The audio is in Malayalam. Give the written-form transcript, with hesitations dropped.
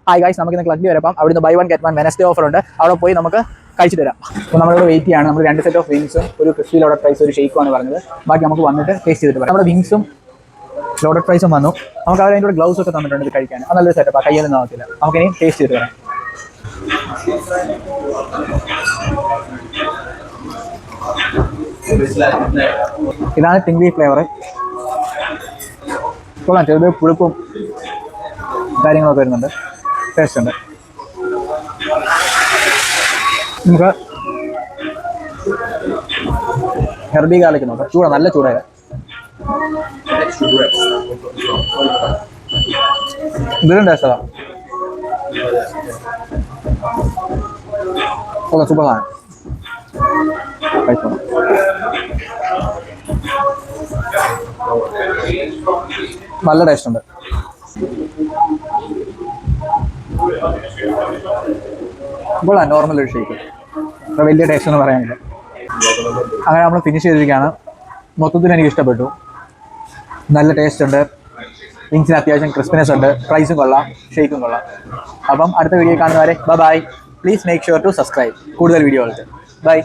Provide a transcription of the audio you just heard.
ഹായ് ഗൈസ്, നമുക്ക് ഇന്ന് ക്ലബ്ബിൽ വരാം. അവിടുന്ന് ബൈ 1 ഗെറ്റ് 1 വെനസ്ഡേ ഓഫർ ഉണ്ട്. അവിടെ പോയി നമുക്ക് കഴിച്ചിട്ട് വരാം. അപ്പോൾ നമ്മളിവിടെ വെയിറ്റ് ചെയ്യാണ്. നമ്മൾ 2 സെറ്റ് ഓഫ് വിങ്സും ഒരു ക്രിസ്പി ലോഡഡ് ഫ്രൈസ് ഒരു ഷേക്കുമാണ് പറഞ്ഞത്. ബാക്കി നമുക്ക് വന്നിട്ട് ടേസ്റ്റ് ചെയ്തിട്ട് വരാം. നമ്മുടെ വിങ്സും ലോഡഡ് ഫ്രൈസും വന്നു. നമുക്ക് അവർ അതിൻ്റെ ഗ്ലൗസ് ഒക്കെ തന്നിട്ടുണ്ട് ഇത് കഴിക്കാൻ. അത് നല്ലൊരു സെറ്റപ്പാണ്, കയ്യൊന്നും ആവത്തില്ല. നമുക്കിനി ടേസ്റ്റ് ചെയ്തിട്ട് വരാം. ഇതാണ് ടിംഗ്ലി ഫ്ലേവർ. കൊള്ളാം, ചെറുത് പുളിപ്പും കാര്യങ്ങളൊക്കെ വരുന്നുണ്ട്. ടേസ്റ്റ് ഉണ്ട്. നമുക്ക് ഹെർബി ഗാർലിക് നോക്കാം. ചൂടാ, നല്ല ചൂടായത്. ഇതിലും ടേസ്റ്റാ. ഓക്കെ, സൂപ്പർ സാധനം. കഴിച്ചോളാം. നല്ല ടേസ്റ്റ് ഉണ്ട്. ഇപ്പോൾ നോർമൽ ഒരു ഷേക്ക്, വലിയ ടേസ്റ്റ് ഒന്നും പറയാനില്ല. അങ്ങനെ നമ്മൾ ഫിനിഷ് ചെയ്തിരിക്കുകയാണ്. മൊത്തത്തിൽ എനിക്ക് ഇഷ്ടപ്പെട്ടു. നല്ല ടേസ്റ്റ് ഉണ്ട്. വിങ്സിന് അത്യാവശ്യം ക്രിസ്പിനെസ് ഉണ്ട്. ഫ്രൈസും കൊള്ളാം, ഷേക്കും കൊള്ളാം. അപ്പം അടുത്ത വീഡിയോ കാണുന്നവരെ bye. Please make sure to subscribe. കൂടുതൽ വീഡിയോകൾക്ക് ബൈ.